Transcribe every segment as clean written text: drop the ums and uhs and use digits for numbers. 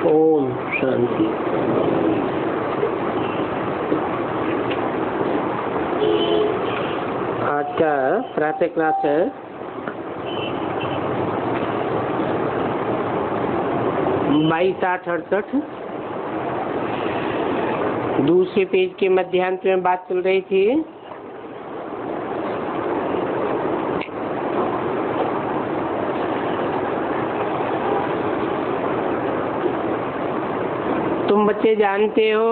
ओम शांति। आज का प्रातः क्लास है 22/8/68। दूसरे पेज के मध्यांत में बात चल रही थी तुम बच्चे जानते हो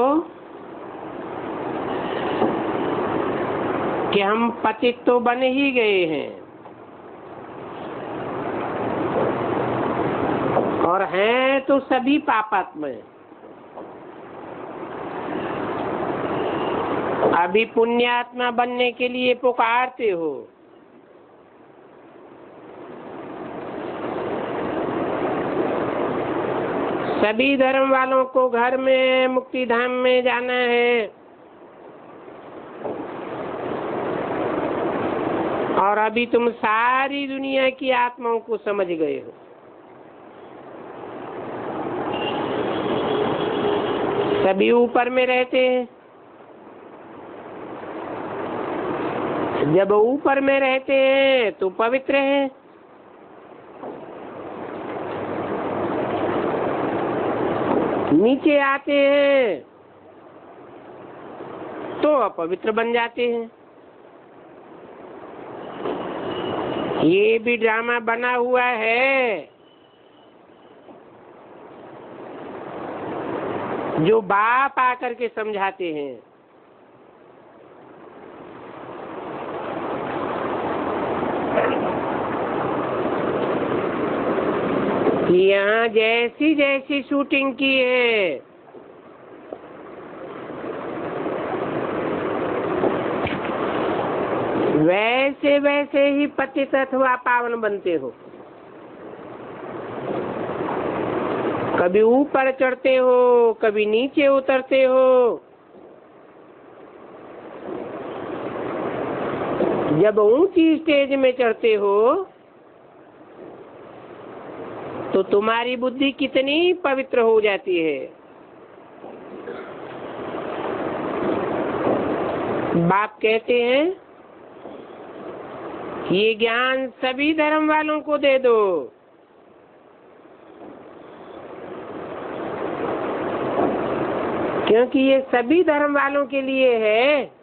कि हम पतित तो बन ही गए हैं और हैं तो सभी पापात्मा। अभी पुण्यात्मा बनने के लिए पुकारते हो। सभी धर्म वालों को घर में मुक्ति धाम में जाना है और अभी तुम सारी दुनिया की आत्माओं को समझ गए हो। सभी ऊपर में रहते हैं। जब ऊपर में रहते हैं तो पवित्र हैं, नीचे आते हैं तो अपवित्र बन जाते हैं। ये भी ड्रामा बना हुआ है जो बाप आकर के समझाते हैं। यहाँ जैसी जैसी शूटिंग की है वैसे वैसे ही पतित अथवा पावन बनते हो। कभी ऊपर चढ़ते हो, कभी नीचे उतरते हो। जब ऊंची स्टेज में चढ़ते हो तो तुम्हारी बुद्धि कितनी पवित्र हो जाती है। बाप कहते हैं ये ज्ञान सभी धर्म वालों को दे दो। क्योंकि ये सभी धर्म वालों के लिए है।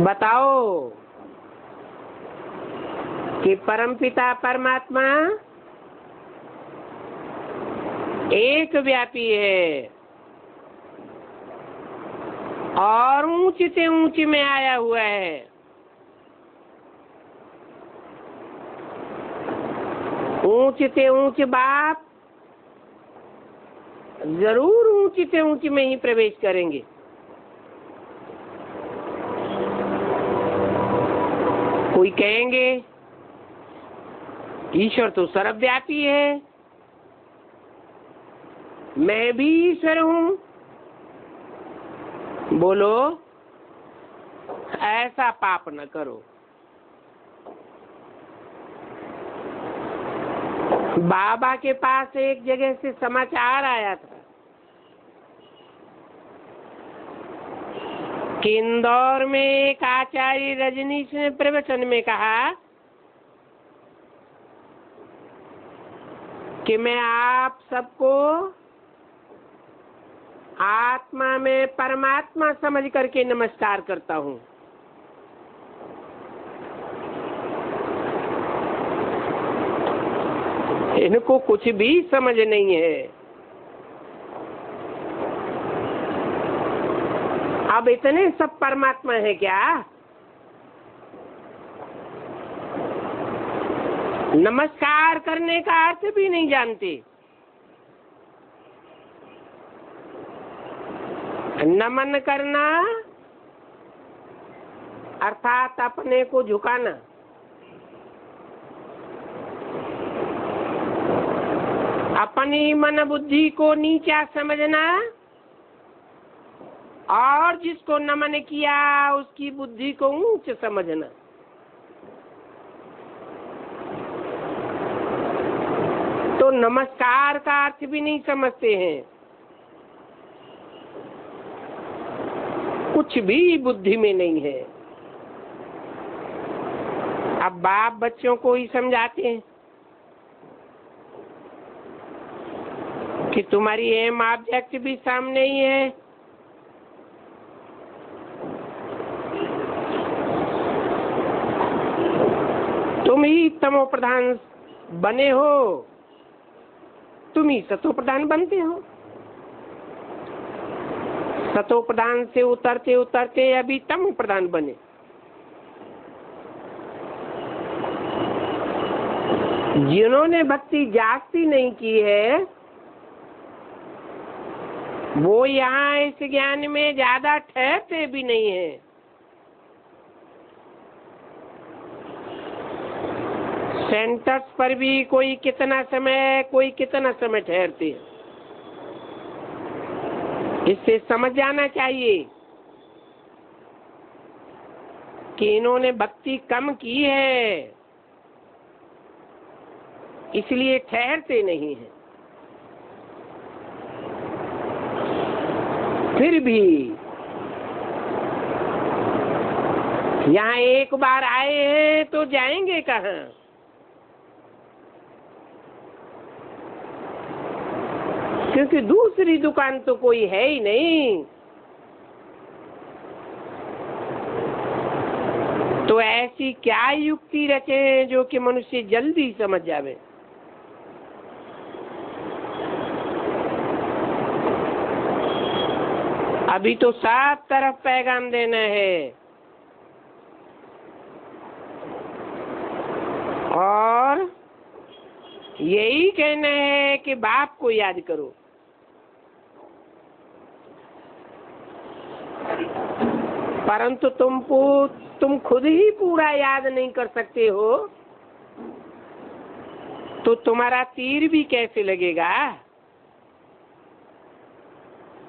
बताओ कि परमपिता परमात्मा एक व्यापी है और ऊंच से ऊंच में आया हुआ है। ऊंच से ऊंच बाप जरूर ऊंच से ऊंच में ही प्रवेश करेंगे। कोई कहेंगे ईश्वर तो सर्वव्यापी है, मैं भी ईश्वर हूँ। बोलो ऐसा पाप न करो। बाबा के पास एक जगह से समाचार आया था कि इंदौर में एक आचार्य रजनीश ने प्रवचन में कहा कि मैं आप सबको आत्मा में परमात्मा समझ करके नमस्कार करता हूँ। इनको कुछ भी समझ नहीं है। अब इतने सब परमात्मा है क्या? नमस्कार करने का अर्थ भी नहीं जानते। नमन करना अर्थात अपने को झुकाना। अपनी मन बुद्धि को नीचा समझना और जिसको नमन किया उसकी बुद्धि को ऊंच समझना। तो नमस्कार का अर्थ भी नहीं समझते हैं। कुछ भी बुद्धि में नहीं है। अब बाप बच्चों को ही समझाते हैं कि तुम्हारी एम ऑब्जेक्ट भी सामने ही है। तुम ही तमो प्रधान बने हो, तुम ही सतो प्रधान बनते हो। सतो प्रधान से उतरते उतरते अभी तमो प्रधान बने। जिन्होंने भक्ति जागती नहीं की है वो यहाँ इस ज्ञान में ज्यादा ठहरते भी नहीं है। सेंटर्स पर भी कोई कितना समय ठहरते हैं। इससे समझ जाना चाहिए कि इन्होंने भक्ति कम की है, इसलिए ठहरते नहीं हैं। फिर भी यहाँ एक बार आए हैं तो जाएंगे कहाँ? क्योंकि दूसरी दुकान तो कोई है ही नहीं। तो ऐसी क्या युक्ति रचे जो कि मनुष्य जल्दी समझ जावे। अभी तो सब तरफ पैगाम देना है और यही कहना है कि बाप को याद करो। परंतु तुम खुद ही पूरा याद नहीं कर सकते हो तो तुम्हारा तीर भी कैसे लगेगा।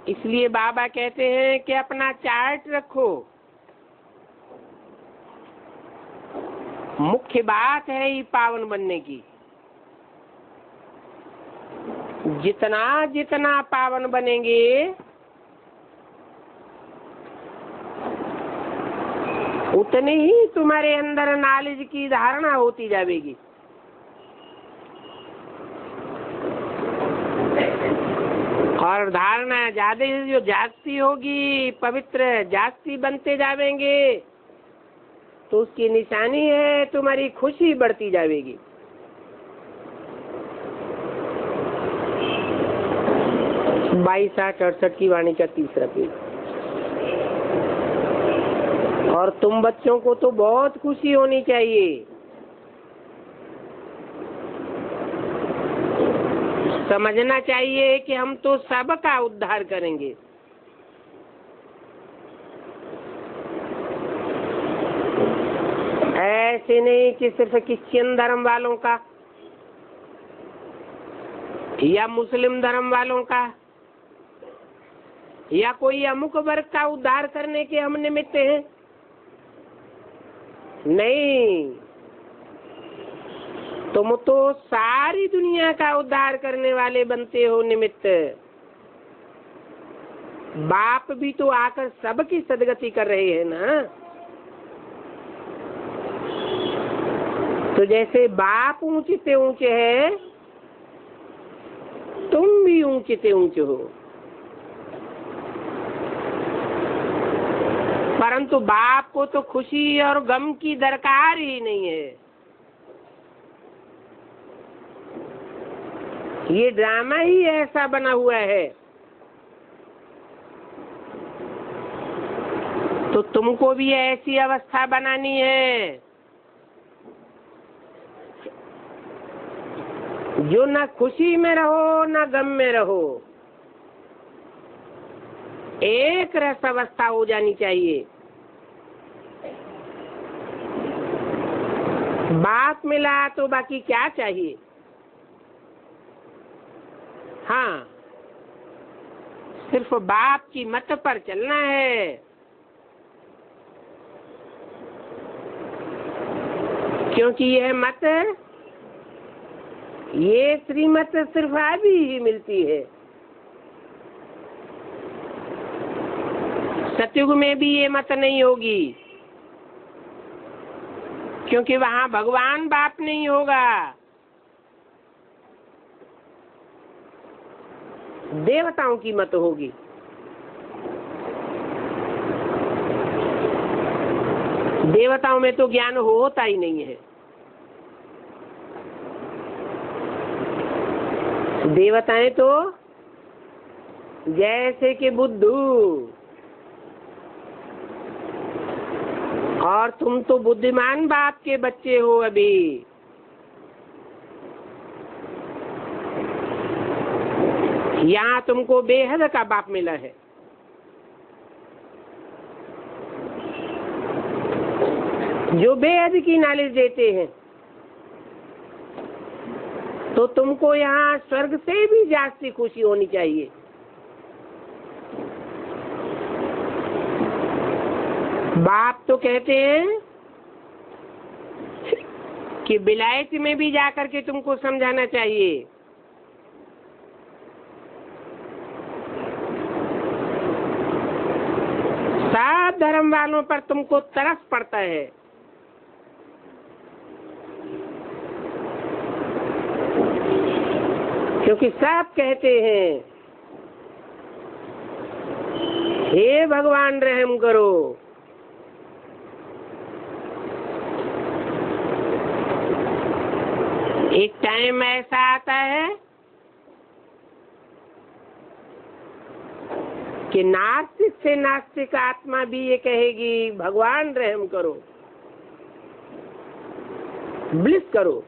इसलिए बाबा कहते हैं कि अपना चार्ट रखो। मुख्य बात है ये पावन बनने की। जितना जितना पावन बनेंगे उतने ही तुम्हारे अंदर नॉलेज की धारणा होती जाएगी। और धारणा ज्यादा जो जास्ती होगी, पवित्र जास्ती बनते जाएंगे तो उसकी निशानी है तुम्हारी खुशी बढ़ती जाएगी। बाईस 68 की वाणी का तीसरा पेज। और तुम बच्चों को तो बहुत खुशी होनी चाहिए। समझना चाहिए कि हम तो सबका उद्धार करेंगे। ऐसे नहीं कि सिर्फ क्रिश्चियन धर्म वालों का या मुस्लिम धर्म वालों का या कोई अमुक वर्ग का उद्धार करने के हम निमित्त हैं। नहीं, तुम तो सारी दुनिया का उद्धार करने वाले बनते हो निमित्त। बाप भी तो आकर सबकी सदगति कर रहे हैं ना। तो जैसे बाप ऊंचे से ऊंचे है तुम भी ऊंचे से ऊंचे हो। परंतु बाप को तो खुशी और गम की दरकार ही नहीं है। ये ड्रामा ही ऐसा बना हुआ है। तो तुमको भी ऐसी अवस्था बनानी है जो ना खुशी में रहो ना गम में रहो, एक रस अवस्था हो जानी चाहिए। बाप मिला तो बाकी क्या चाहिए। हाँ, सिर्फ बाप की मत पर चलना है। क्योंकि यह मत ये श्रीमत सिर्फ अभी ही मिलती है। सतयुग में भी ये मत नहीं होगी, क्योंकि वहां भगवान बाप नहीं होगा, देवताओं की मत होगी। देवताओं में तो ज्ञान होता ही नहीं है। देवताएं तो जैसे कि बुद्धू, और तुम तो बुद्धिमान बाप के बच्चे हो अभी। यहाँ तुमको बेहद का बाप मिला है। जो बेहद की नॉलेज देते हैं, तो तुमको यहाँ स्वर्ग से भी जास्ती खुशी होनी चाहिए। बाप तो कहते हैं कि विलायत में भी जाकर के तुमको समझाना चाहिए। सब धर्म वालों पर तुमको तरस पड़ता है। क्योंकि सब कहते हैं, हे भगवान रहम करो। एक टाइम ऐसा आता है कि नास्तिक से नास्तिक आत्मा भी ये कहेगी, भगवान रहम करो, ब्लिस करो,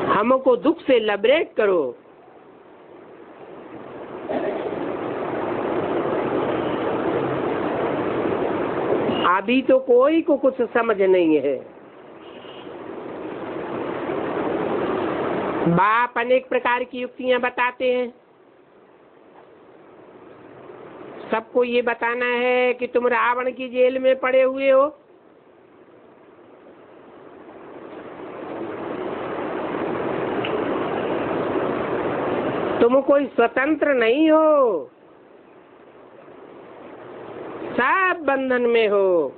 हमको दुख से लिबरेट करो। अभी तो कोई को कुछ समझ नहीं है। बाप अनेक प्रकार की युक्तियां बताते हैं। सबको ये बताना है कि तुम रावण की जेल में पड़े हुए हो, तुम कोई स्वतंत्र नहीं हो, सब बंधन में हो।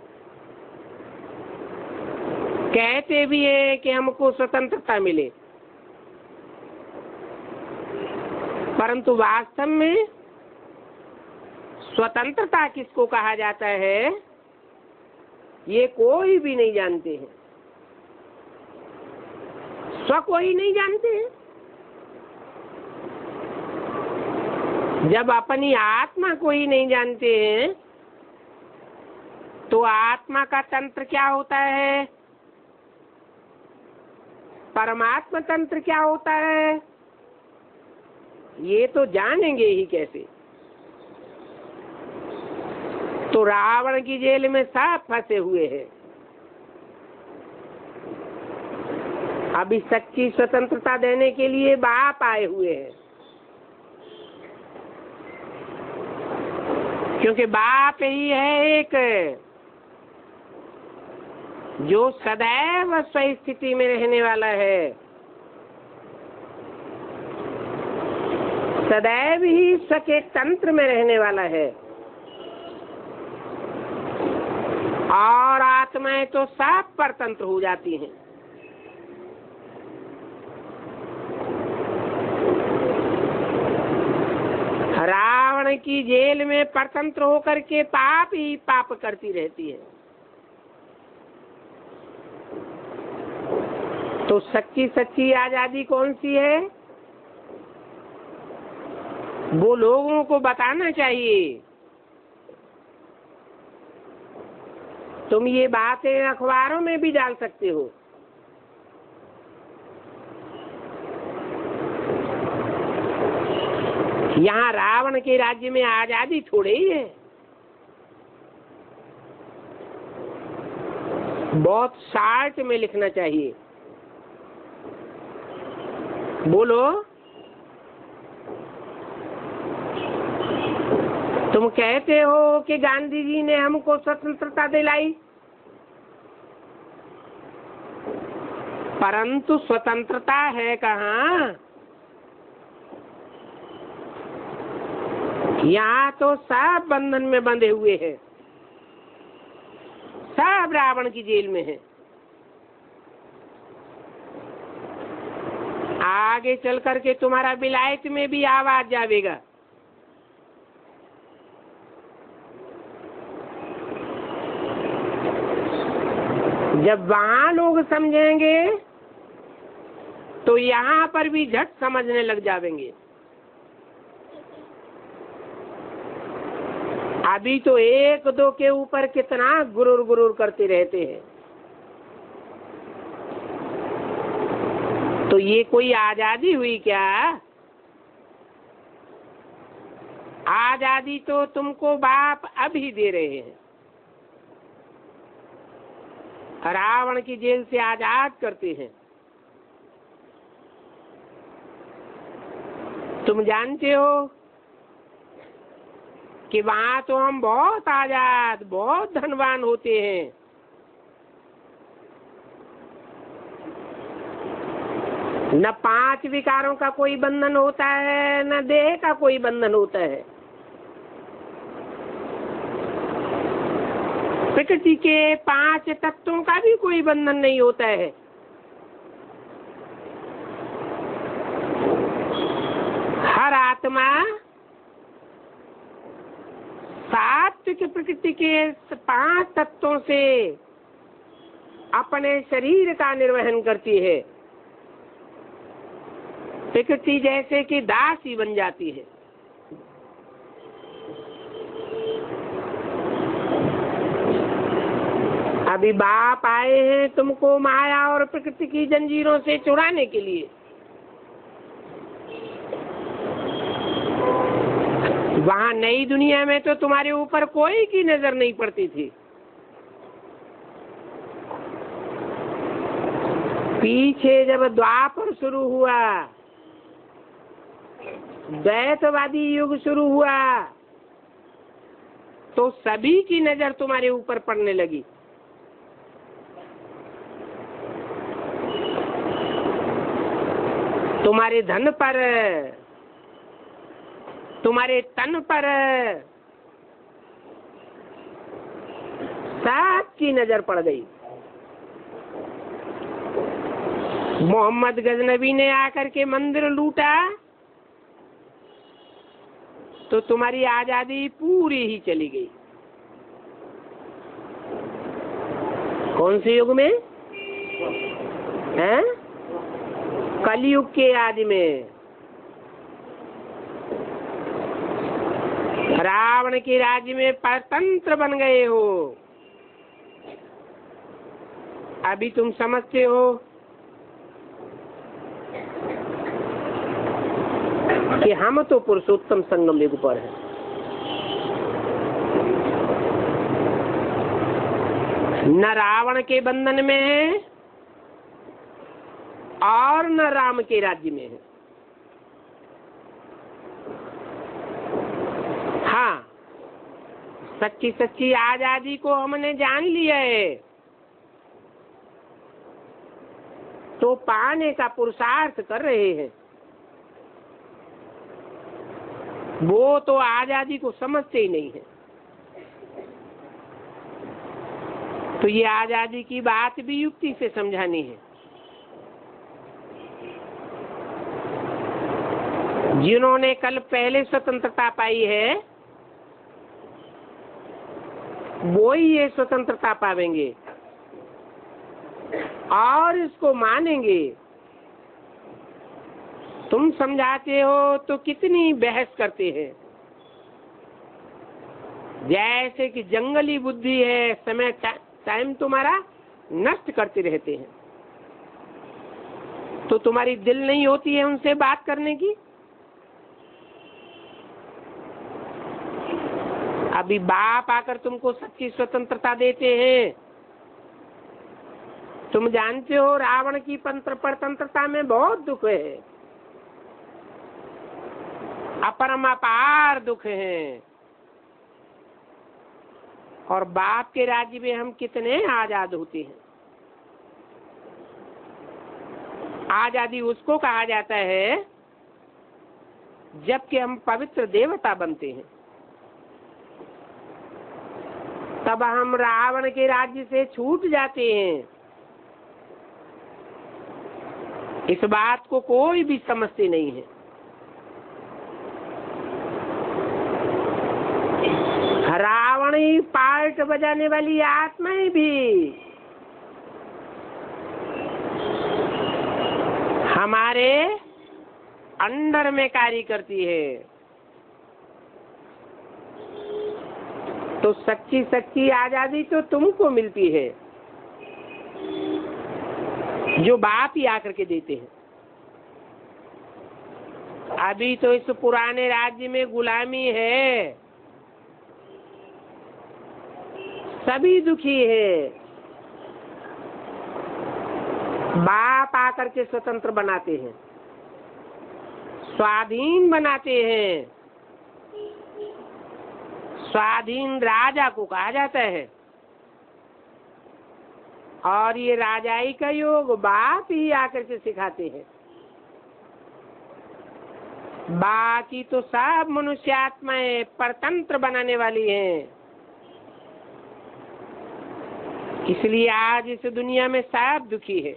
कहते भी है कि हमको स्वतंत्रता मिले, परंतु वास्तव में स्वतंत्रता किसको कहा जाता है, ये कोई भी नहीं जानते हैं। स्व को ही नहीं जानते हैं। जब अपनी आत्मा को ही नहीं जानते हैं, तो आत्मा का तंत्र क्या होता है, परमात्मा तंत्र क्या होता है, ये तो जानेंगे ही कैसे। तो रावण की जेल में सब फंसे हुए हैं। अभी सच्ची स्वतंत्रता देने के लिए बाप आए हुए हैं, क्योंकि बाप ही है एक जो सदैव स्व स्थिति में रहने वाला है, सदैव ही स्व के तंत्र में रहने वाला है। और आत्माएं तो सब परतंत्र हो जाती हैं। रावण की जेल में परतंत्र होकर के पाप ही पाप करती रहती है। तो सच्ची सच्ची आजादी कौन सी है, वो लोगों को बताना चाहिए। तुम ये बातें अखबारों में भी डाल सकते हो। यहाँ रावण के राज्य में आजादी थोड़े ही है, बहुत शार्ट में लिखना चाहिए। बोलो, तुम कहते हो कि गांधी जी ने हमको स्वतंत्रता दिलाई, परंतु स्वतंत्रता है कहाँ? यहाँ तो सब बंधन में बंधे हुए हैं, सब रावण की जेल में है। आगे चल करके तुम्हारा विलायत में भी आवाज जावेगा। जब वहां लोग समझेंगे तो यहाँ पर भी झट समझने लग जाएंगे। अभी तो एक दो के ऊपर कितना गुरूर गुरूर करते रहते हैं। तो ये कोई आजादी हुई क्या? आजादी तो तुमको बाप अभी दे रहे हैं। रावण की जेल से आजाद करते हैं। तुम जानते हो कि वहां तो हम बहुत आजाद, बहुत धनवान होते हैं। न 5 विकारों का कोई बंधन होता है, न देह का कोई बंधन होता है। प्रकृति के 5 तत्वों का भी कोई बंधन नहीं होता है। हर आत्मा सात्विक प्रकृति के 5 तत्वों से अपने शरीर का निर्वहन करती है। प्रकृति जैसे कि दासी बन जाती है। अभी बाप आए हैं तुमको माया और प्रकृति की जंजीरों से छुड़ाने के लिए। वहां नई दुनिया में तो तुम्हारे ऊपर कोई की नजर नहीं पड़ती थी। पीछे जब द्वापर शुरू हुआ, द्वैतवादी युग शुरू हुआ, तो सभी की नजर तुम्हारे ऊपर पड़ने लगी। तुम्हारे धन पर, तुम्हारे तन पर सबकी नजर पड़ गई। मोहम्मद गजनबी ने आकर के मंदिर लूटा तो तुम्हारी आजादी पूरी ही चली गई। कौन से युग में? हैं? कलयुग के आदि में। रावण के राज्य में परतंत्र बन गए हो। अभी तुम समझते हो कि हम तो पुरुषोत्तम संगम युग पर हैं। न रावण के बंधन में है और न राम के राज्य में है। हाँ, सच्ची सच्ची आजादी को हमने जान लिया है तो पाने का पुरुषार्थ कर रहे हैं। वो तो आजादी को समझते ही नहीं है। तो ये आजादी की बात भी युक्ति से समझानी है। जिन्होंने कल पहले स्वतंत्रता पाई है वो ही ये स्वतंत्रता पावेंगे और इसको मानेंगे। तुम समझाते हो तो कितनी बहस करते हैं, जैसे कि जंगली बुद्धि है, समय टाइम तुम्हारा नष्ट करते रहते हैं। तो तुम्हारी दिल नहीं होती है उनसे बात करने की। अभी बाप आकर तुमको सच्ची स्वतंत्रता देते हैं। तुम जानते हो रावण की परतंत्रता में बहुत दुख है, अपरमापार दुख है। और बाप के राज्य में हम कितने आजाद होते हैं। आजादी उसको कहा जाता है जबकि हम पवित्र देवता बनते हैं, तब हम रावण के राज्य से छूट जाते हैं। इस बात को कोई भी समझते नहीं है। रावण ही पार्ट बजाने वाली आत्माएं भी हमारे अंडर में कार्य करती है। तो सच्ची सच्ची आजादी तो तुमको मिलती है, जो बाप ही आकर के देते हैं। अभी तो इस पुराने राज्य में गुलामी है, सभी दुखी है। बाप आकर के स्वतंत्र बनाते हैं, स्वाधीन बनाते हैं। स्वाधीन राजा को कहा जाता है, और ये राजाई का योग बाप ही आकर के सिखाते हैं। बाकी तो सब मनुष्य आत्माएं परतंत्र बनाने वाली हैं। इसलिए आज इस दुनिया में सब दुखी है।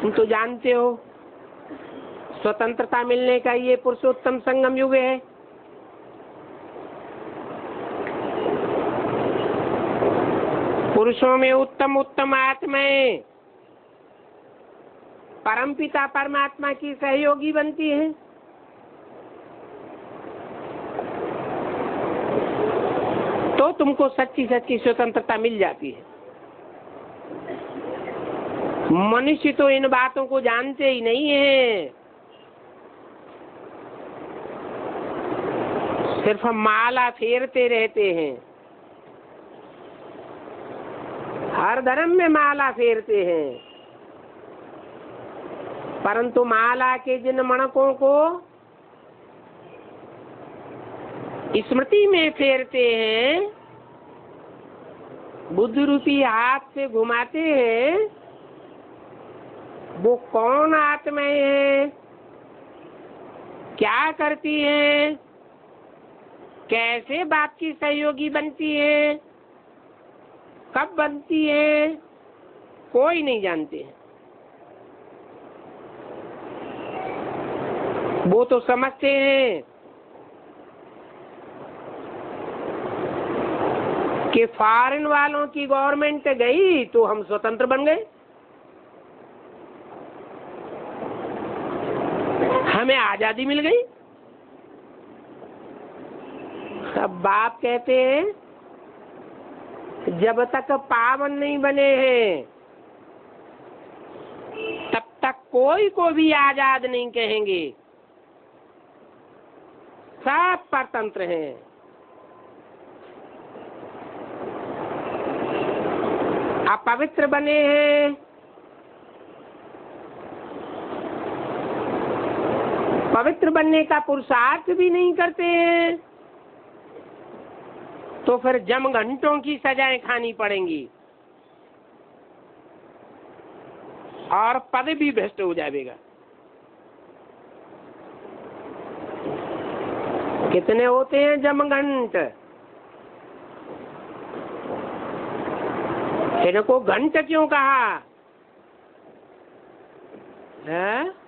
तुम तो जानते हो स्वतंत्रता मिलने का ये पुरुषोत्तम संगम युग है। पुरुषों में उत्तम उत्तम आत्माएं परमपिता परमात्मा की सहयोगी बनती हैं। तो तुमको सच्ची सच्ची स्वतंत्रता मिल जाती है। मनुष्य तो इन बातों को जानते ही नहीं है, सिर्फ माला फेरते रहते हैं। हर धर्म में माला फेरते हैं, परंतु माला के जिन मणकों को स्मृति में फेरते हैं, बुद्ध रूपी हाथ से घुमाते हैं, वो कौन आत्माएं हैं, क्या करती हैं, कैसे बाप की सहयोगी बनती है, कब बनती है, कोई नहीं जानते हैं। वो तो समझते हैं कि फॉरेन वालों की गवर्नमेंट गई तो हम स्वतंत्र बन गए, हमें आजादी मिल गई। सब बाप कहते हैं जब तक पावन नहीं बने हैं तब तक कोई को भी आजाद नहीं कहेंगे। सब परतंत्र हैं। अपवित्र बने हैं, पवित्र बनने का पुरुषार्थ भी नहीं करते हैं, तो फिर जम घंटों की सजाएं खानी पड़ेंगी और पद भी भ्रष्ट हो जाएगा। कितने होते हैं जमघंट? इनको घंट क्यों कहा है?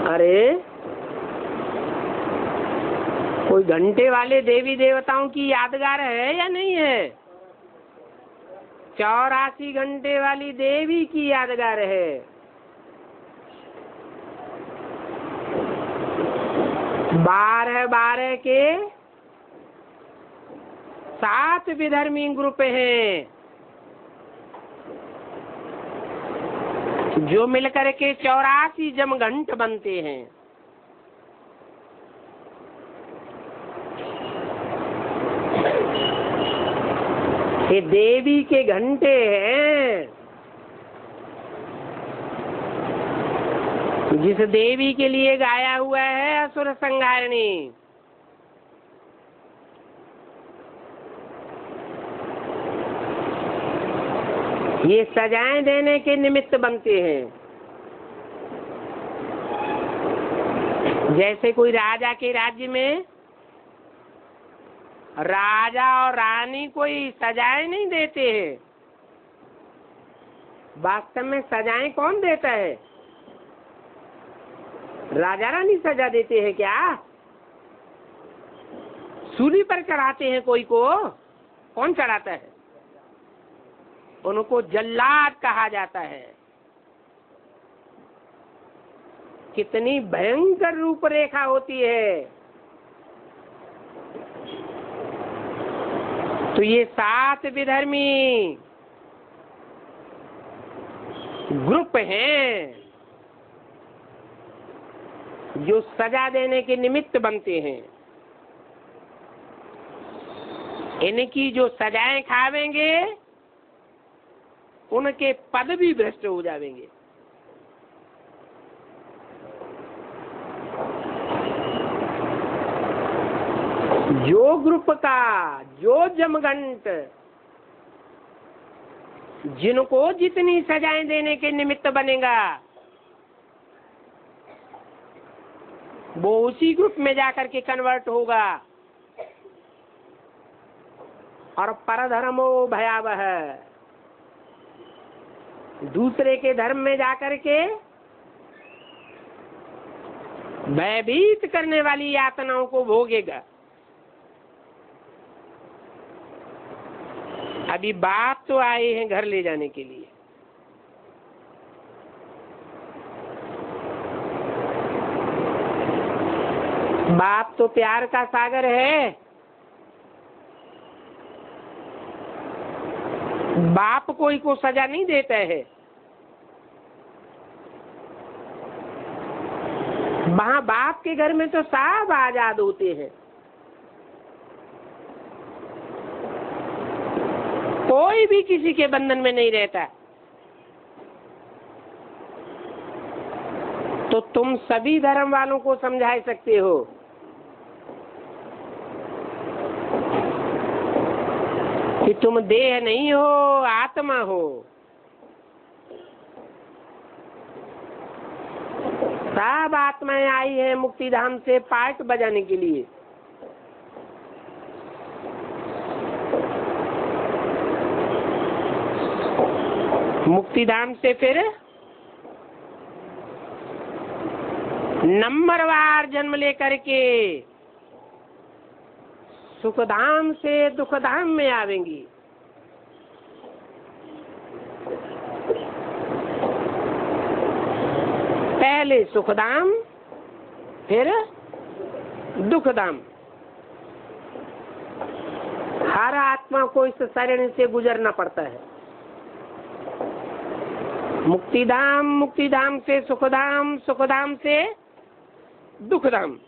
अरे कोई घंटे वाले देवी देवताओं की यादगार है या नहीं है? 84 घंटे वाली देवी की यादगार है। बारह के 7 विधर्मी ग्रुप हैं जो मिलकर के 84 जमघंट बनते हैं। ये देवी के घंटे हैं जिस देवी के लिए गाया हुआ है असुर संहारिणी, ये सजाएं देने के निमित्त बनते हैं। जैसे कोई राजा के राज्य में राजा और रानी कोई सजाएं नहीं देते हैं। वास्तव में सजाएं कौन देता है? राजा रानी सजा देते हैं क्या? सूली पर चढ़ाते हैं कोई को? कौन चढ़ाता है? उनको जल्लाद कहा जाता है। कितनी भयंकर रूपरेखा होती है। तो ये 7 विधर्मी ग्रुप हैं जो सजा देने के निमित्त बनते हैं। इनकी जो सजाएं खावेंगे उनके पद भी भ्रष्ट हो जाएंगे। जो ग्रुप का जो जमघंट जिनको जितनी सजाएं देने के निमित्त बनेगा वो उसी ग्रुप में जाकर के कन्वर्ट होगा। और परधर्मो भयावह, दूसरे के धर्म में जाकर के भयभीत करने वाली यातनाओं को भोगेगा। अभी बाप तो आए हैं घर ले जाने के लिए। बाप तो प्यार का सागर है। बाप कोई को सजा नहीं देता है। वहां बाप के घर में तो सब आजाद होते हैं। कोई भी किसी के बंधन में नहीं रहता। तो तुम सभी धर्म वालों को समझा सकते हो कि तुम देह नहीं हो, आत्मा हो। सब आत्माएं आई है मुक्तिधाम से पार्ट बजाने के लिए। मुक्तिधाम से फिर नंबरवार जन्म लेकर के सुखधाम से दुखधाम में आवेंगी। पहले सुखधाम फिर दुखधाम। हर आत्मा को इस शरण से गुजरना पड़ता है। मुक्तिधाम, मुक्तिधाम से सुखधाम, सुखधाम से दुखधाम।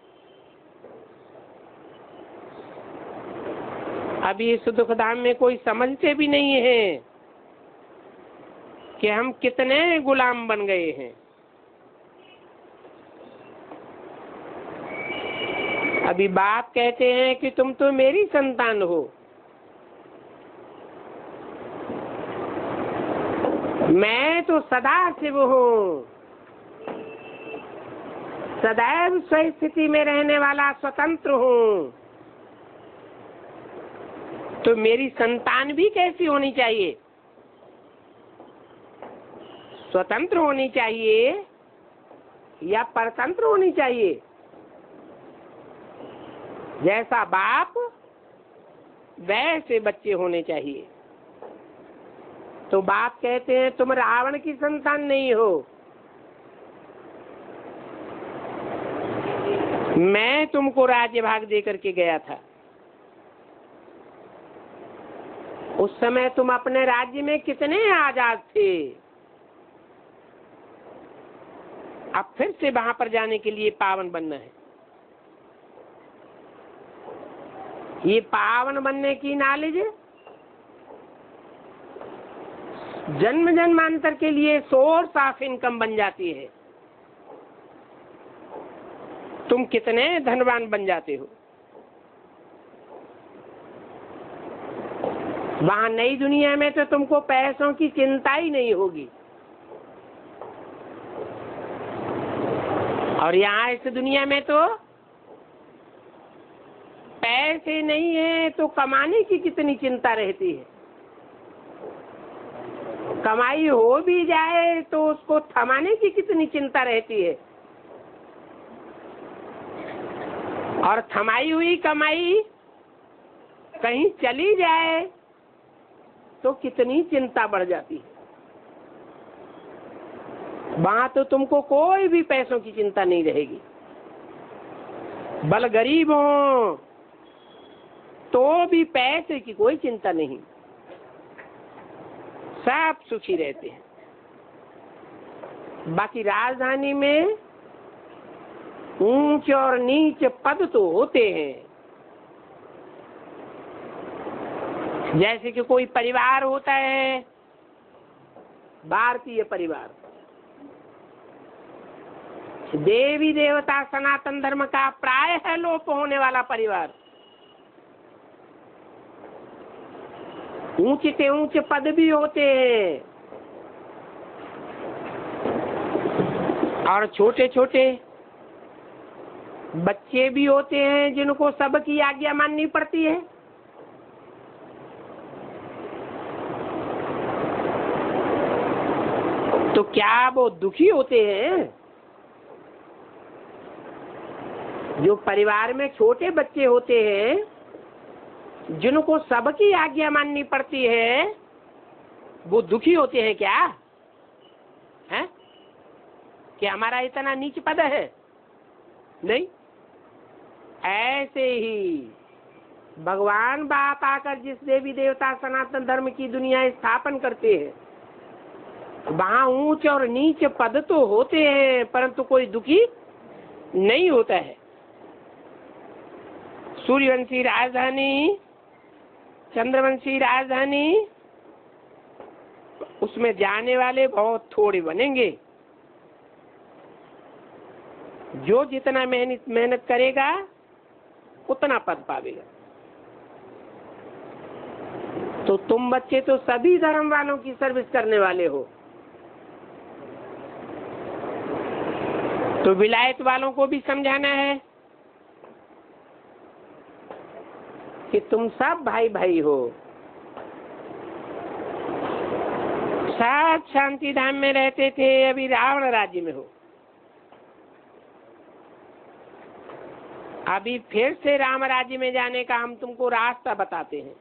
अभी इस दुखधाम में कोई समझते भी नहीं है कि हम कितने गुलाम बन गए हैं। अभी बाप कहते हैं कि तुम तो मेरी संतान हो। मैं तो सदा शिव हूँ, सदैव स्वस्थिति में रहने वाला स्वतंत्र हूँ। तो मेरी संतान भी कैसी होनी चाहिए? स्वतंत्र होनी चाहिए या परतंत्र होनी चाहिए? जैसा बाप वैसे बच्चे होने चाहिए। तो बाप कहते हैं तुम रावण की संतान नहीं हो। मैं तुमको राज्य भाग दे करके गया था। उस समय तुम अपने राज्य में कितने आजाद थे। अब फिर से वहां पर जाने के लिए पावन बनना है। ये पावन बनने की नॉलेज जन्म जन्मांतर के लिए सोर्स ऑफ इनकम बन जाती है। तुम कितने धनवान बन जाते हो। वहां नई दुनिया में तो तुमको पैसों की चिंता ही नहीं होगी, और यहाँ इस दुनिया में तो पैसे नहीं है तो कमाने की कितनी चिंता रहती है। कमाई हो भी जाए तो उसको थमाने की कितनी चिंता रहती है, और थमाई हुई कमाई कहीं चली जाए तो कितनी चिंता बढ़ जाती है। वहां तो तुमको कोई भी पैसों की चिंता नहीं रहेगी। बल गरीब हो तो भी पैसे की कोई चिंता नहीं, सब सुखी रहते हैं। बाकी राजधानी में ऊंच और नीच पद तो होते हैं। जैसे कि कोई परिवार होता है, भारतीय परिवार, देवी देवता सनातन धर्म का प्रायः लोप होने वाला परिवार, ऊंचे से ऊंचे पद भी होते हैं, और छोटे छोटे बच्चे भी होते हैं जिनको सबकी आज्ञा माननी पड़ती है। तो क्या वो दुखी होते हैं? जो परिवार में छोटे बच्चे होते हैं जिनको सबकी आज्ञा माननी पड़ती है, वो दुखी होते हैं क्या? हैं? कि हमारा इतना नीच पद है? नहीं। ऐसे ही भगवान बाप आकर जिस देवी देवता सनातन धर्म की दुनिया स्थापन करते हैं, वहां ऊंच और नीच पद तो होते हैं परंतु कोई दुखी नहीं होता है। सूर्यवंशी राजधानी, चंद्रवंशी राजधानी, उसमें जाने वाले बहुत थोड़े बनेंगे। जो जितना मेहनत करेगा उतना पद पावेगा। तो तुम बच्चे तो सभी धर्म वालों की सर्विस करने वाले हो, तो विलायत वालों को भी समझाना है कि तुम सब भाई भाई हो। साथ शांति धाम में रहते थे, अभी रावण राज्य में हो। अभी फिर से राम राज्य में जाने का हम तुमको रास्ता बताते हैं।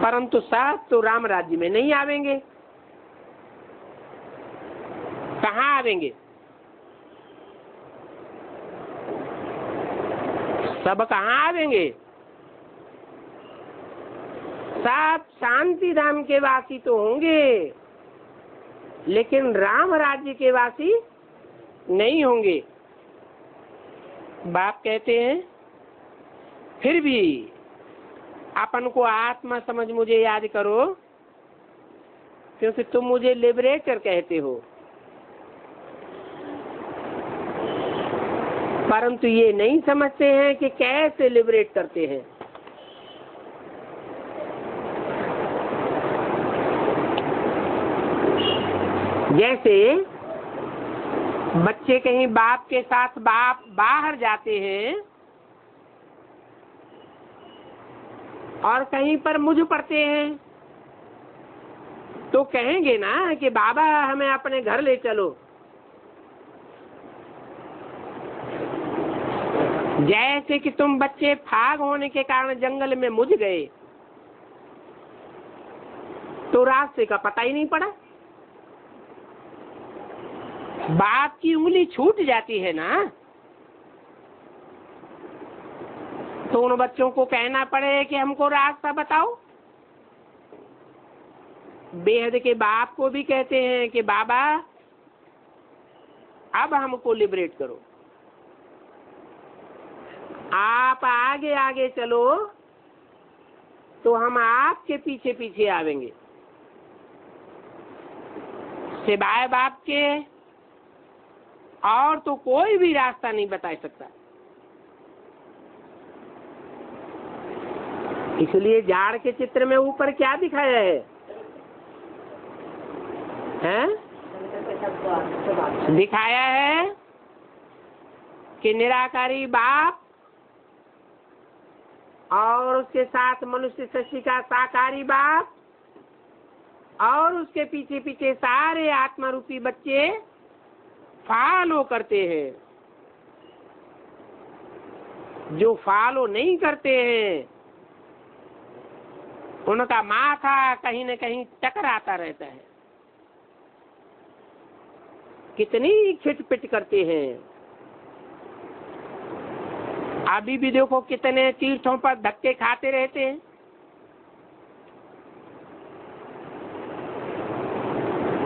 परंतु साथ तो राम राज्य में नहीं आवेंगे। कहाँ आवेंगे? सब कहाँ आवेंगे? सब शांति धाम के वासी तो होंगे, लेकिन राम राज्य के वासी नहीं होंगे। बाप कहते हैं फिर भी अपन को आत्मा समझ मुझे याद करो, क्योंकि तुम मुझे लिबरेटर कहते हो। परंतु ये नहीं समझते हैं कि कैसे लिबरेट करते हैं। जैसे बच्चे कहीं बाप के साथ बाहर जाते हैं और कहीं पर मुझ पड़ते हैं, तो कहेंगे ना कि बाबा हमें अपने घर ले चलो। जैसे कि तुम बच्चे फाग होने के कारण जंगल में मुझ गए तो रास्ते का पता ही नहीं पड़ा। बाप की उंगली छूट जाती है ना, तो उन बच्चों को कहना पड़े कि हमको रास्ता बताओ। बेहद के बाप को भी कहते हैं कि बाबा अब हमको लिबरेट करो, आप आगे आगे चलो तो हम आपके पीछे पीछे आवेंगे। सिवाय बाप के और तो कोई भी रास्ता नहीं बता सकता। इसलिए झाड़ के चित्र में ऊपर क्या दिखाया है? हैं? दिखाया है कि निराकारी बाप और उसके साथ मनुष्य शशि का साकारी बाप और उसके पीछे पीछे सारे आत्मा रूपी बच्चे फॉलो करते हैं। जो फॉलो नहीं करते हैं उनका माथा कहीं न कहीं टकराता रहता है। कितनी खिटपिट करते हैं। अभी भी देखो कितने तीर्थों पर धक्के खाते रहते हैं।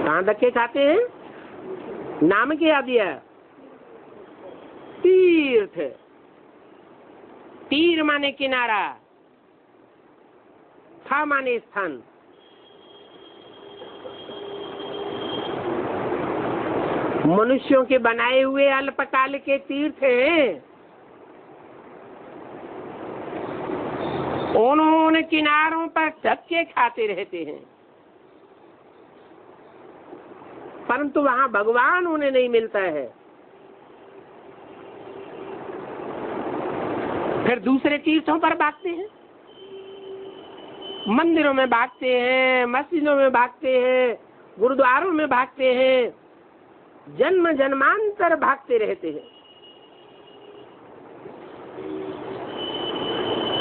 कहाँ धक्के खाते हैं? नाम क्या दिया? तीर्थ। तीर माने किनारा, था माने स्थान। मनुष्यों के बनाए हुए अल्पकाल के तीर्थ हैं। उन्होंने किनारों पर धक्के खाते रहते हैं, परंतु वहां भगवान उन्हें नहीं मिलता है। फिर दूसरे तीर्थों पर भागते हैं, मंदिरों में भागते हैं, मस्जिदों में भागते हैं, गुरुद्वारों में भागते हैं, जन्म जन्मांतर भागते रहते हैं।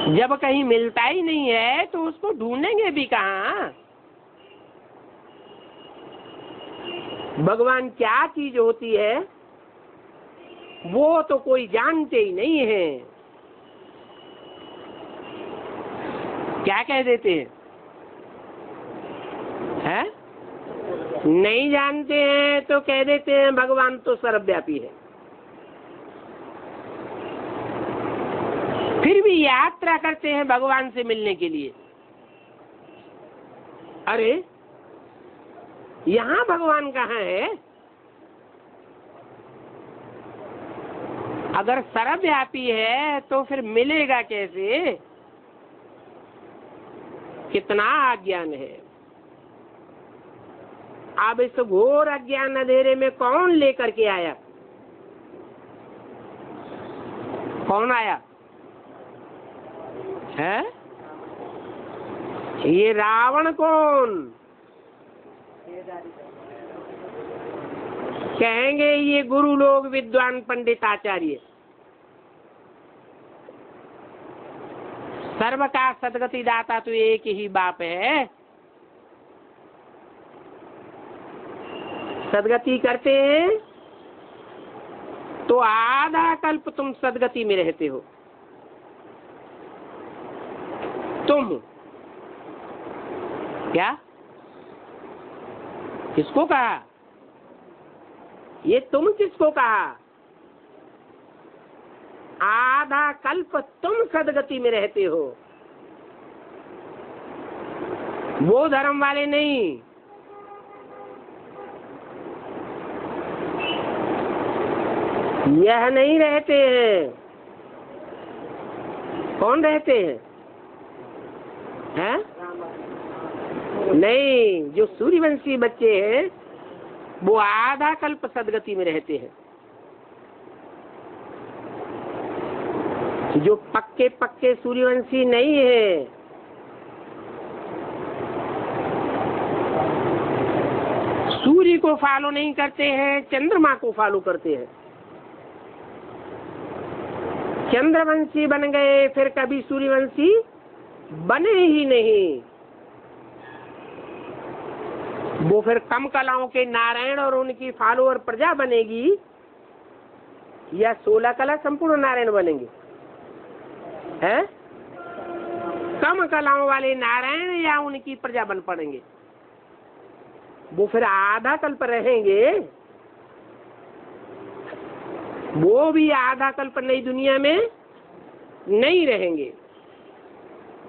जब कहीं मिलता ही नहीं है तो उसको ढूंढेंगे भी कहाँ? भगवान क्या चीज होती है वो तो कोई जानते ही नहीं है। क्या कह देते हैं? हैं? नहीं जानते हैं तो कह देते हैं भगवान तो सर्वव्यापी है। फिर भी यात्रा करते हैं भगवान से मिलने के लिए। अरे यहाँ भगवान कहाँ है? अगर सर्वव्यापी है तो फिर मिलेगा कैसे? कितना अज्ञान है। अब इस घोर अज्ञान अंधेरे में कौन लेकर के आया? कौन आया है? ये रावण कौन? कहेंगे ये गुरु लोग, विद्वान पंडित आचार्य। सर्व का सदगति दाता तो एक ही बाप है। सदगति करते हैं तो आधा कल्प तुम सदगति में रहते हो। तुम क्या? किसको कहा? ये तुम किसको कहा? आधा कल्प तुम सदगति में रहते हो, वो धर्म वाले नहीं। यह नहीं रहते हैं। कौन रहते हैं? हैं? नहीं, जो सूर्यवंशी बच्चे हैं वो आधा कल्प सदगति में रहते हैं। जो पक्के पक्के सूर्यवंशी नहीं है, सूर्य को फॉलो नहीं करते हैं, चंद्रमा को फॉलो करते हैं। चंद्रवंशी बन गए फिर कभी सूर्यवंशी बने ही नहीं। वो फिर कम कलाओं के नारायण और उनकी फॉलोअर प्रजा बनेगी या 16 कला संपूर्ण नारायण बनेंगे? हैं? कम कलाओं वाले नारायण या उनकी प्रजा बन पड़ेंगे। वो फिर आधा कल्प रहेंगे। वो भी आधा कल्प नई दुनिया में नहीं रहेंगे।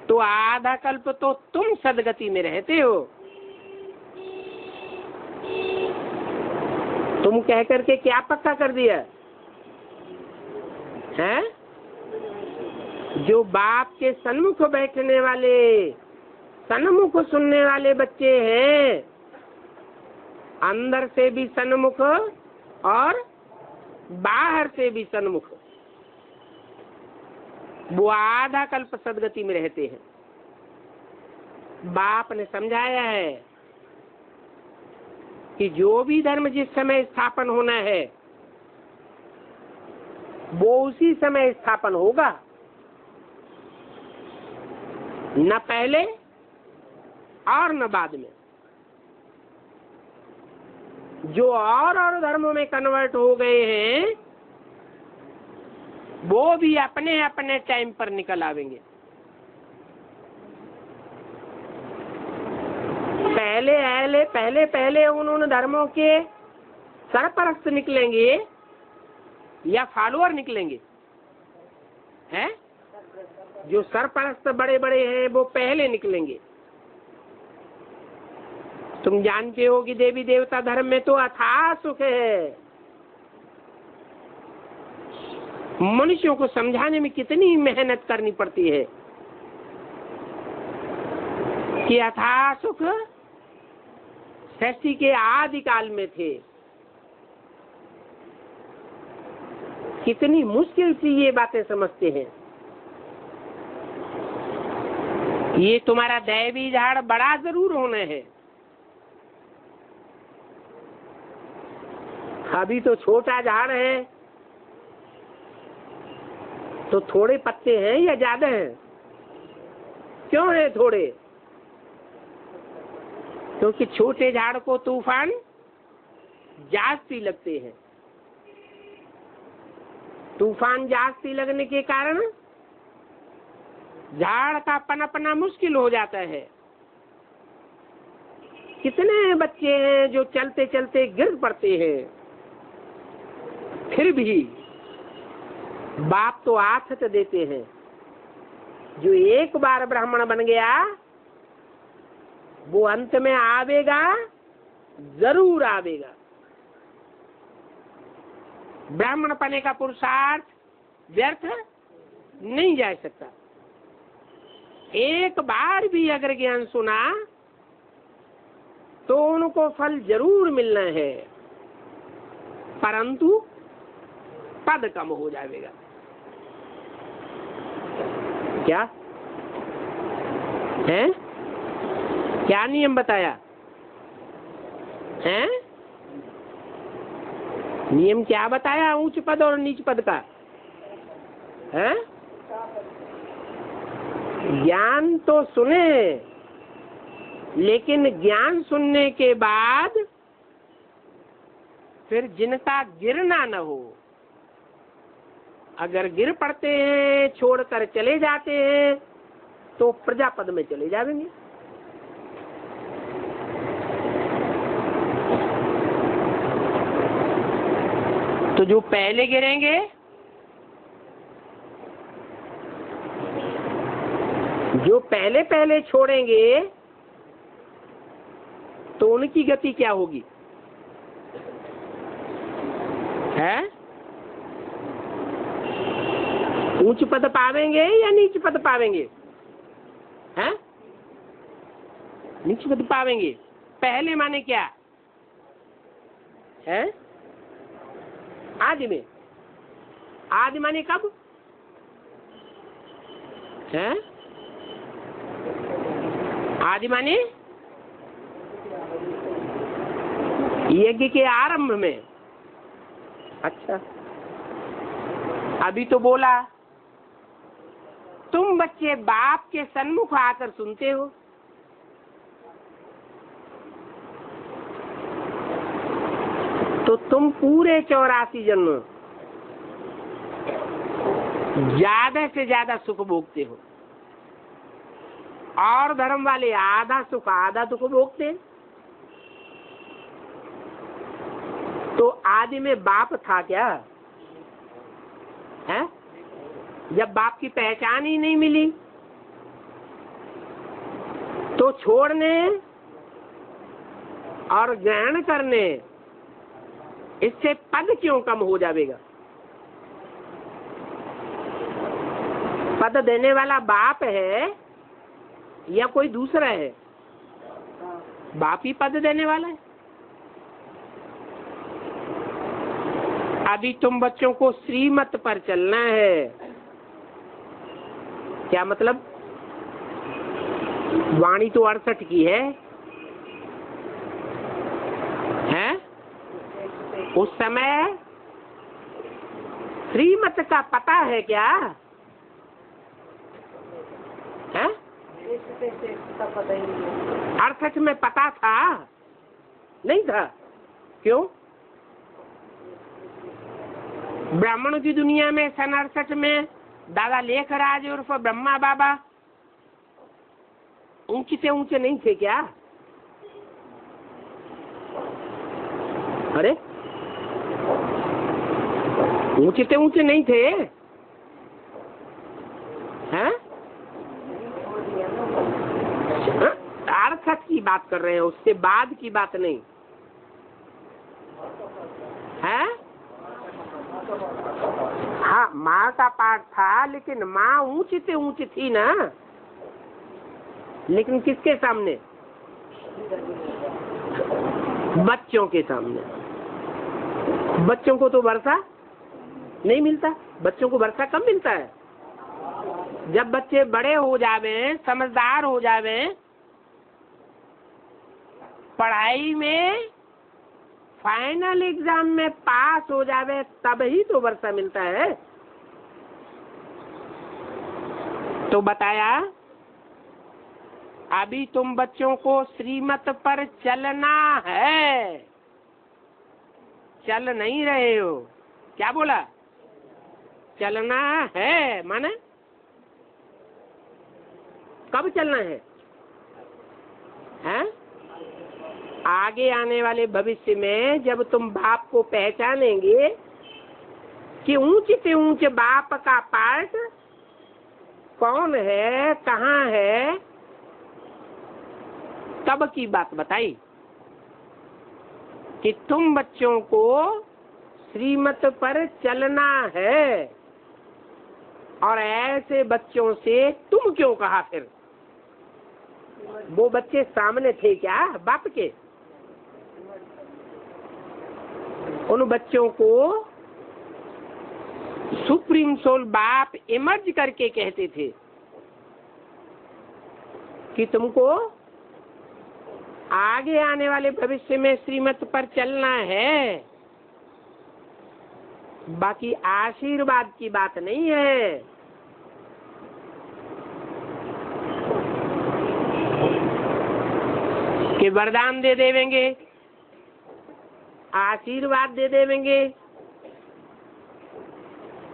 तो आधा कल्प तो तुम सदगति में रहते हो। तुम कह करके क्या पक्का कर दिया है? जो बाप के सन्मुख बैठने वाले, सन्मुख सुनने वाले बच्चे हैं, अंदर से भी सन्मुख और बाहर से भी सन्मुख, वो आधा कल्प सदगति में रहते हैं। बाप ने समझाया है कि जो भी धर्म जिस समय स्थापन होना है वो उसी समय स्थापन होगा, न पहले और न बाद में। जो और धर्मों में कन्वर्ट हो गए हैं वो भी अपने अपने टाइम पर निकल आवेंगे। पहले उन धर्मों के सरपरस्त निकलेंगे या फॉलोअर निकलेंगे? हैं? जो सरपरस्त बड़े बड़े हैं वो पहले निकलेंगे। तुम जानते हो कि देवी देवता धर्म में तो अथाह सुख है। मनुष्यों को समझाने में कितनी मेहनत करनी पड़ती है कि अथाह सुख सृष्टि के आदि काल में थे। कितनी मुश्किल से ये बातें समझते हैं। ये तुम्हारा दैवी झाड़ बड़ा जरूर होना है। अभी तो छोटा झाड़ है तो थोड़े पत्ते हैं या ज्यादा हैं? क्यों है थोड़े? क्योंकि छोटे झाड़ को तूफान जास्ती लगते हैं। तूफान जास्ती लगने के कारण झाड़ का पनपना मुश्किल हो जाता है। कितने बच्चे हैं जो चलते चलते गिर पड़ते हैं, फिर भी बाप तो आथत देते हैं। जो एक बार ब्राह्मण बन गया वो अंत में आवेगा, जरूर आवेगा। ब्राह्मण पने का पुरुषार्थ व्यर्थ नहीं जा सकता। एक बार भी अगर ज्ञान सुना तो उनको फल जरूर मिलना है, परंतु पद कम हो जाएगा। क्या है? क्या नियम बताया है? नियम क्या बताया उच्च पद और नीच पद का? है? ज्ञान तो सुने, लेकिन ज्ञान सुनने के बाद फिर जिनका गिरना न हो। अगर गिर पड़ते हैं, छोड़कर चले जाते हैं, तो प्रजापद में चले जाएंगे। तो जो पहले गिरेंगे, जो पहले पहले छोड़ेंगे, तो उनकी गति क्या होगी? है? उच्च पद पावेंगे या नीच पद पावेंगे? हैं? नीच पद पावेंगे। पहले माने क्या है? आदि में। आदि माने कब है? आदि माने यज्ञ के आरंभ में। अच्छा, अभी तो बोला तुम बच्चे बाप के सन्मुख आकर सुनते हो, तो तुम पूरे 84 जन्म ज्यादा से ज्यादा सुख भोगते हो, और धर्म वाले आधा सुख आधा दुख भोगते हैं। तो आदि में बाप था क्या है? जब बाप की पहचान ही नहीं मिली तो छोड़ने और ग्रहण करने इससे पद क्यों कम हो जाएगा? पद देने वाला बाप है या कोई दूसरा है? बाप ही पद देने वाला है। अभी तुम बच्चों को श्रीमत पर चलना है। क्या मतलब? वाणी तो 68 की है, हैं? उस समय श्रीमत का पता है क्या? है? 68 में पता था? नहीं था। क्यों? ब्राह्मणों की दुनिया में सन 68 में दादा लेखराज उर्फ ब्रह्मा बाबा ऊंचे से ऊंचे नहीं थे क्या? अरे ऊंचे से ऊंचे नहीं थे, हैं? 68 की बात कर रहे हैं, उसके बाद की बात नहीं है। हाँ, माँ का पाठ था, लेकिन माँ ऊंची से ऊंची थी ना। लेकिन किसके सामने? बच्चों के सामने। बच्चों को तो वर्षा नहीं मिलता। बच्चों को वर्षा कब मिलता है? जब बच्चे बड़े हो जावे, समझदार हो जावे, पढ़ाई में फाइनल एग्जाम में पास हो जावे, तब ही तो वर्षा मिलता है। तो बताया अभी तुम बच्चों को श्रीमत पर चलना है। चल नहीं रहे हो। क्या बोला? चलना है। माने कब चलना है? हैं? आगे आने वाले भविष्य में जब तुम बाप को पहचानेंगे कि ऊंचे से ऊंचे बाप का पार्ट कौन है, कहाँ है, तब की बात बताई कि तुम बच्चों को श्रीमत पर चलना है। और ऐसे बच्चों से तुम क्यों कहा? फिर वो बच्चे सामने थे क्या बाप के? उन बच्चों को सुप्रीम सोल बाप इमर्ज करके कहते थे कि तुमको आगे आने वाले भविष्य में श्रीमत पर चलना है। बाकी आशीर्वाद की बात नहीं है। कि वरदान दे देवेंगे, आशीर्वाद दे देवेंगे।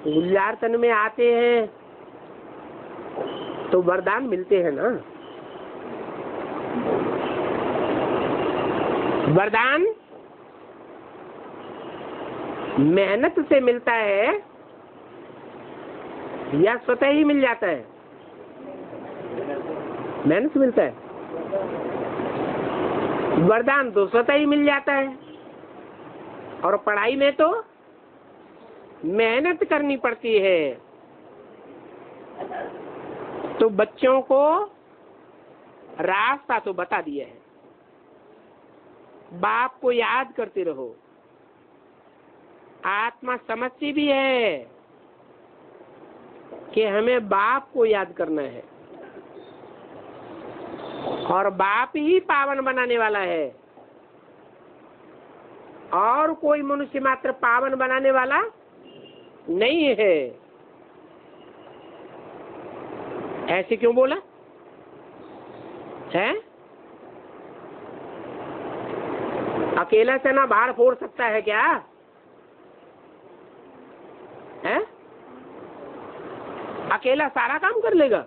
गुल्जार तन में आते हैं तो वरदान मिलते हैं ना। वरदान मेहनत से मिलता है या स्वतः ही मिल जाता है? मेहनत से मिलता है। वरदान तो स्वतः ही मिल जाता है। और पढ़ाई में तो मेहनत करनी पड़ती है। तो बच्चों को रास्ता तो बता दिया है। बाप को याद करते रहो। आत्मा समझती भी है कि हमें बाप को याद करना है, और बाप ही पावन बनाने वाला है, और कोई मनुष्य मात्र पावन बनाने वाला नहीं है। ऐसे क्यों बोला है? अकेला चना बाहर फोड़ सकता है क्या? है? अकेला सारा काम कर लेगा?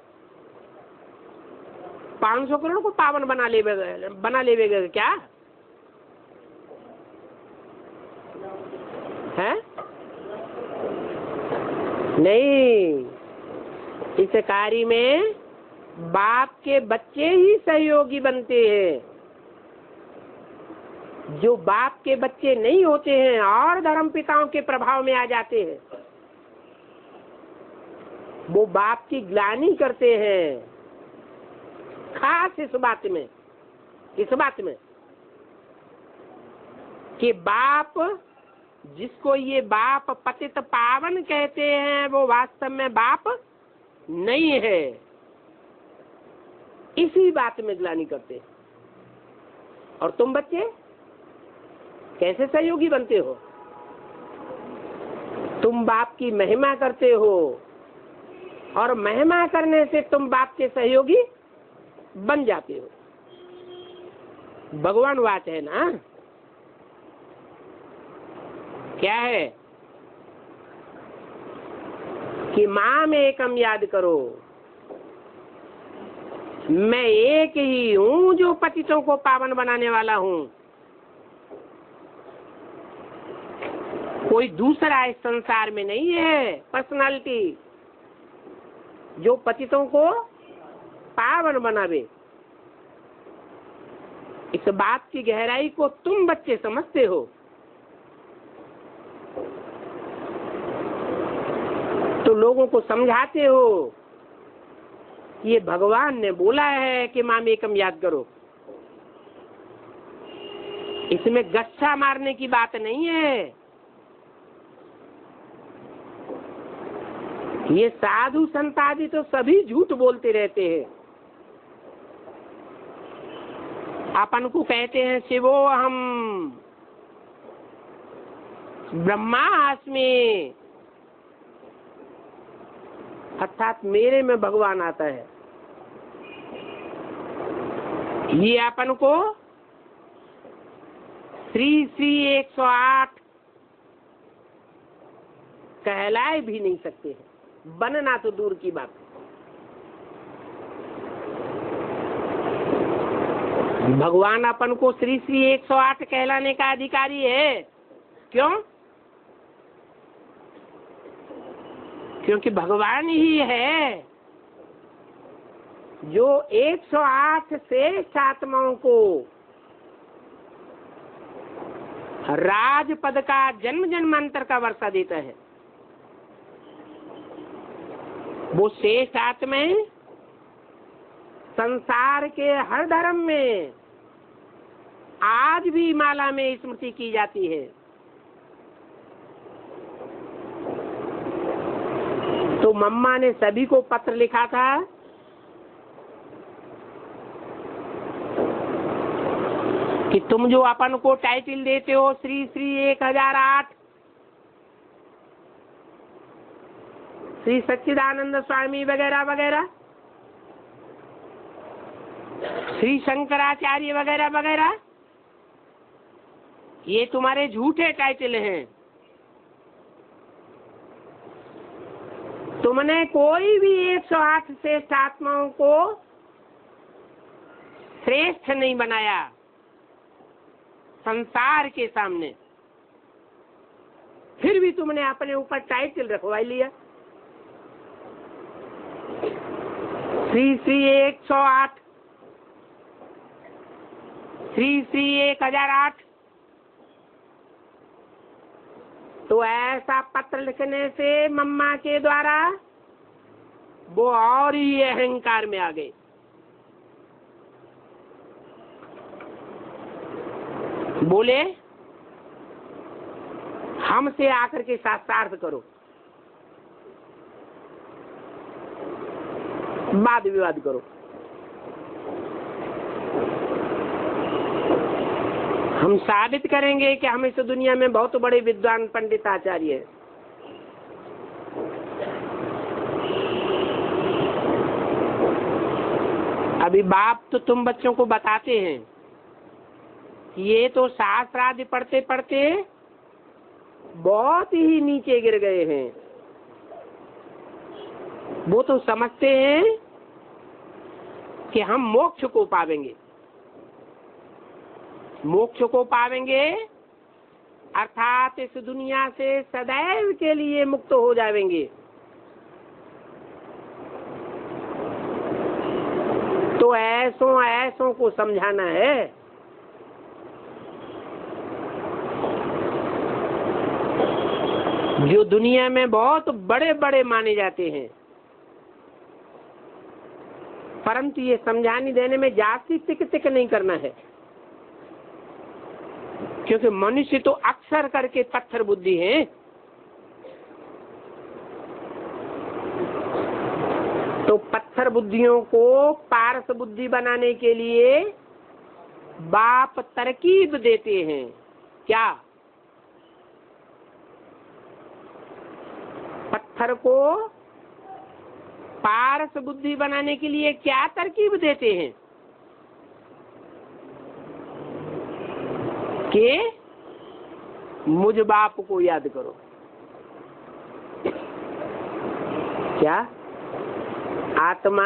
500 करोड़ को पावन बना लेगा क्या? है? नहीं। इस कार्य में बाप के बच्चे ही सहयोगी बनते हैं। जो बाप के बच्चे नहीं होते हैं और धर्म पिताओं के प्रभाव में आ जाते हैं, वो बाप की ग्लानि करते हैं। खास इस बात में कि बाप, जिसको ये बाप पतित पावन कहते हैं, वो वास्तव में बाप नहीं है। इसी बात में ग्लानि करते हैं। और तुम बच्चे कैसे सहयोगी बनते हो? तुम बाप की महिमा करते हो, और महिमा करने से तुम बाप के सहयोगी बन जाते हो। भगवान बात है ना, क्या है कि माम एकम याद करो, मैं एक ही हूं जो पतितों को पावन बनाने वाला हूं। कोई दूसरा इस संसार में नहीं है पर्सनालिटी जो पतितों को पावन बनावे। इस बात की गहराई को तुम बच्चे समझते हो। तो लोगों को समझाते हो कि ये भगवान ने बोला है कि माम एकम याद करो। इसमें गच्छा मारने की बात नहीं है। ये साधु संत आदि तो सभी झूठ बोलते रहते हैं। अपन को कहते हैं शिवो हम ब्रह्मास्मि, अर्थात मेरे में भगवान आता है। ये अपन को श्री श्री 108 कहलाए भी नहीं सकते हैं, बनना तो दूर की बात। भगवान अपन को श्री श्री 108 कहलाने का अधिकारी है। क्यों? क्योंकि भगवान ही है जो 108 श्रेष्ठ आत्माओं को राजपद का जन्म जन्मांतर का वर्षा देता है। वो श्रेष्ठ आत्माएं संसार के हर धर्म में आज भी माला में स्मृति की जाती है। तो मम्मा ने सभी को पत्र लिखा था कि तुम जो अपन को टाइटल देते हो श्री श्री 1008, श्री सच्चिदानंद स्वामी वगैरह वगैरह, श्री शंकराचार्य वगैरह वगैरह, ये तुम्हारे झूठे टाइटल हैं। तुमने कोई भी 108 श्रेष्ठ आत्माओं को श्रेष्ठ नहीं बनाया संसार के सामने। फिर भी तुमने अपने ऊपर टाइटल रखवा लिया श्री श्री 108, श्री श्री 1008। तो ऐसा पत्र लिखने से मम्मा के द्वारा वो और ही अहंकार में आ गए। बोले हमसे आकर के शास्त्रार्थ करो, वाद विवाद करो। हम साबित करेंगे कि हम इस दुनिया में बहुत बड़े विद्वान पंडित आचार्य हैं। अभी बाप तो तुम बच्चों को बताते हैं कि ये तो शास्त्र आदि पढ़ते पढ़ते बहुत ही नीचे गिर गए हैं। वो तो समझते हैं कि हम मोक्ष को पावेंगे, मोक्ष को पावेंगे अर्थात इस दुनिया से सदैव के लिए मुक्त हो जाएंगे। तो ऐसों ऐसों को समझाना है जो दुनिया में बहुत बड़े बड़े माने जाते हैं, परंतु ये समझाने देने में जाति तिक तिक नहीं करना है, क्योंकि मनुष्य तो अक्सर करके पत्थर बुद्धि है। तो पत्थर बुद्धियों को पारस बुद्धि बनाने के लिए बाप तरकीब देते हैं। क्या? पत्थर को पारस बुद्धि बनाने के लिए क्या तरकीब देते हैं कि मुझ बाप को याद करो। क्या? आत्मा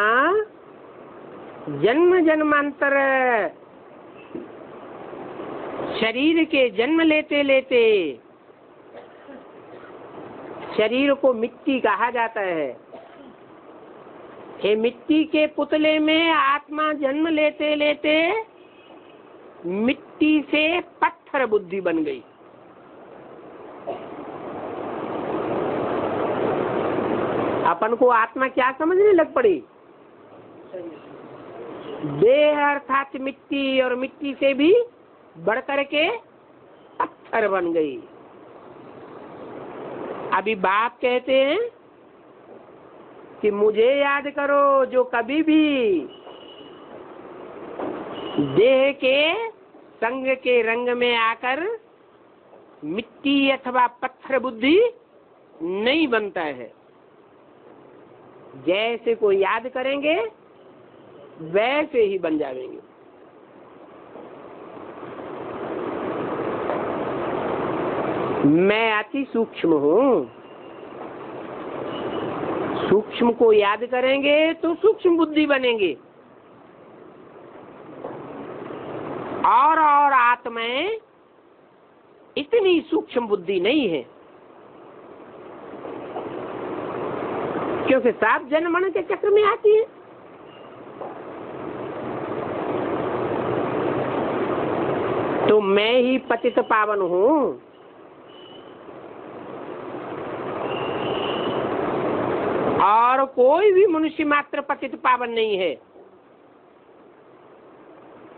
जन्म जन्मांतर शरीर के जन्म लेते लेते, शरीर को मिट्टी कहा जाता है, ये मिट्टी के पुतले में आत्मा जन्म लेते लेते मिट्टी से पत्थर बुद्धि बन गई। अपन को आत्मा क्या समझने लग पड़ी? देह अर्थात मिट्टी, और मिट्टी से भी बढ़कर के पत्थर बन गई। अभी बाप कहते हैं कि मुझे याद करो, जो कभी भी देह के संग के रंग में आकर मिट्टी अथवा पत्थर बुद्धि नहीं बनता है। जैसे को याद करेंगे वैसे ही बन जाएंगे। मैं अति सूक्ष्म हूँ, सूक्ष्म को याद करेंगे तो सूक्ष्म बुद्धि बनेंगे, और आत्माएं इतनी सूक्ष्म बुद्धि नहीं है, क्योंकि सब जन्म मरण के चक्र में आती है। तो मैं ही पतित पावन हूँ, और कोई भी मनुष्य मात्र पतित पावन नहीं है।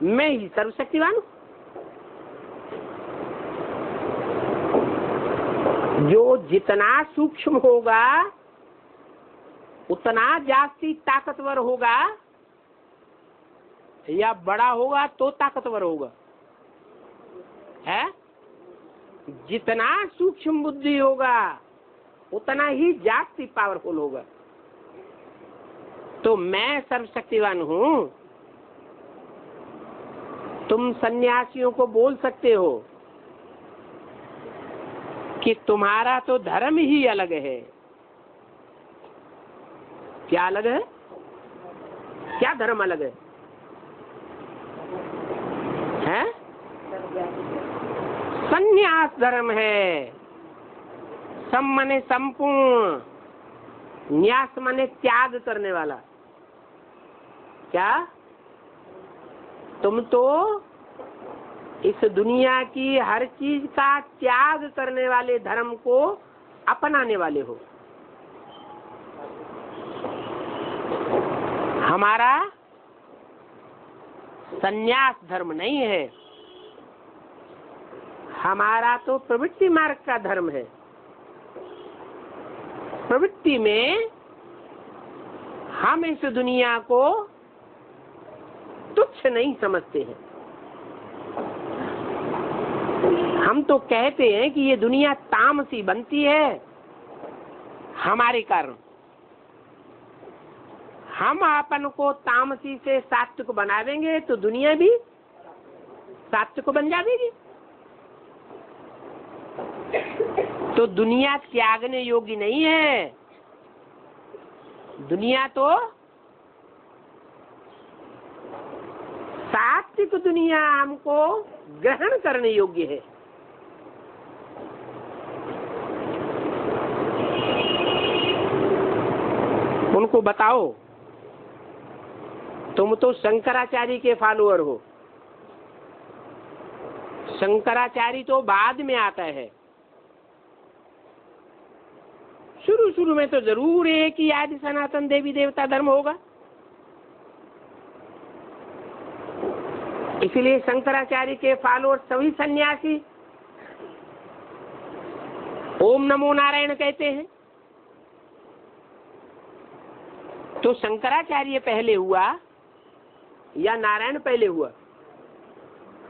मैं ही सर्वशक्तिवान हूँ। जो जितना सूक्ष्म होगा उतना जास्ती ताकतवर होगा, या बड़ा होगा तो ताकतवर होगा, है? जितना सूक्ष्म बुद्धि होगा उतना ही जास्ती पावरफुल होगा। तो मैं सर्वशक्तिवान हूँ। तुम सन्यासियों को बोल सकते हो कि तुम्हारा तो धर्म ही अलग है। क्या अलग है? क्या धर्म अलग है? हैं? सन्यास धर्म है। सम माने संपूर्ण, न्यास माने त्याग करने वाला। क्या? तुम तो इस दुनिया की हर चीज का त्याग करने वाले धर्म को अपनाने वाले हो। हमारा सन्यास धर्म नहीं है, हमारा तो प्रवृत्ति मार्ग का धर्म है। प्रवृत्ति में हम इस दुनिया को तुच्छ नहीं समझते हैं। हम तो कहते हैं कि ये दुनिया तामसी बनती है हमारे कारण। हम अपन को तामसी से सात्विक बनावेंगे तो दुनिया भी सात्विक बन जाएगी। तो दुनिया त्यागने योग्य नहीं है। दुनिया तो सात्विक दुनिया हमको ग्रहण करने योग्य है। उनको बताओ, तुम तो शंकराचार्य के फॉलोअर हो। शंकराचार्य तो बाद में आता है। शुरू शुरू में तो जरूर एक ही आदि सनातन देवी देवता धर्म होगा। इसलिए शंकराचार्य के फॉलोअर सभी सन्यासी ओम नमो नारायण कहते हैं। तो शंकराचार्य पहले हुआ या नारायण पहले हुआ?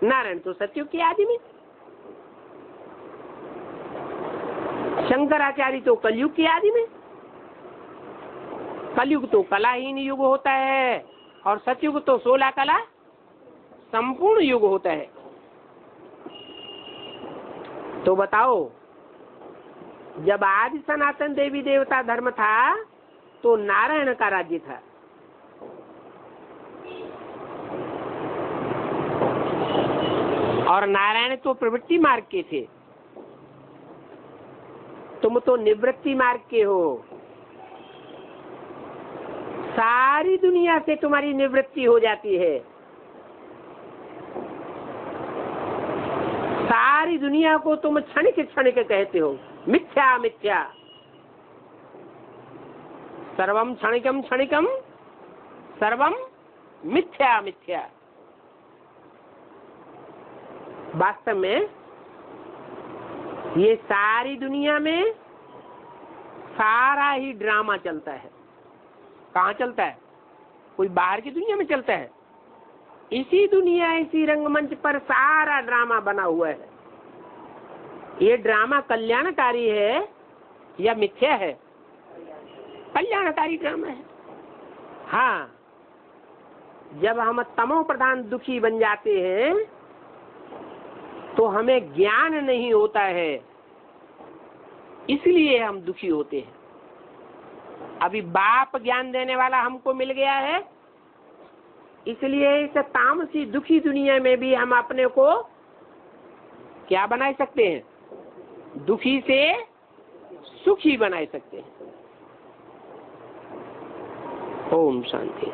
नारायण तो सतयुग के आदि में, शंकराचार्य तो कलयुग के आदि में। कलयुग तो कलाहीन युग होता है और सतयुग तो 16 कला संपूर्ण युग होता है। तो बताओ, जब आदि सनातन देवी देवता धर्म था तो नारायण का राज्य था। और नारायण तो प्रवृत्ति मार्ग के थे, तुम तो निवृत्ति मार्ग के हो। सारी दुनिया से तुम्हारी निवृत्ति हो जाती है। सारी दुनिया को तुम क्षणिक क्षणिक कहते हो, मिथ्या मिथ्या, सर्वम क्षणिकम क्षणिकम, सर्वम मिथ्या मिथ्या। वास्तव में ये सारी दुनिया में सारा ही ड्रामा चलता है। कहाँ चलता है? कोई बाहर की दुनिया में चलता है? इसी दुनिया, इसी रंगमंच पर सारा ड्रामा बना हुआ है। ये ड्रामा कल्याणकारी है या मिथ्या है? कल्याणकारी ड्रामा है। हाँ, जब हम तमो प्रधान दुखी बन जाते हैं तो हमें ज्ञान नहीं होता है, इसलिए हम दुखी होते हैं। अभी बाप ज्ञान देने वाला हमको मिल गया है, इसलिए इस तामसी दुखी दुनिया में भी हम अपने को क्या बना सकते हैं? दुखी से सुखी बना सकते हैं। ओम शांति।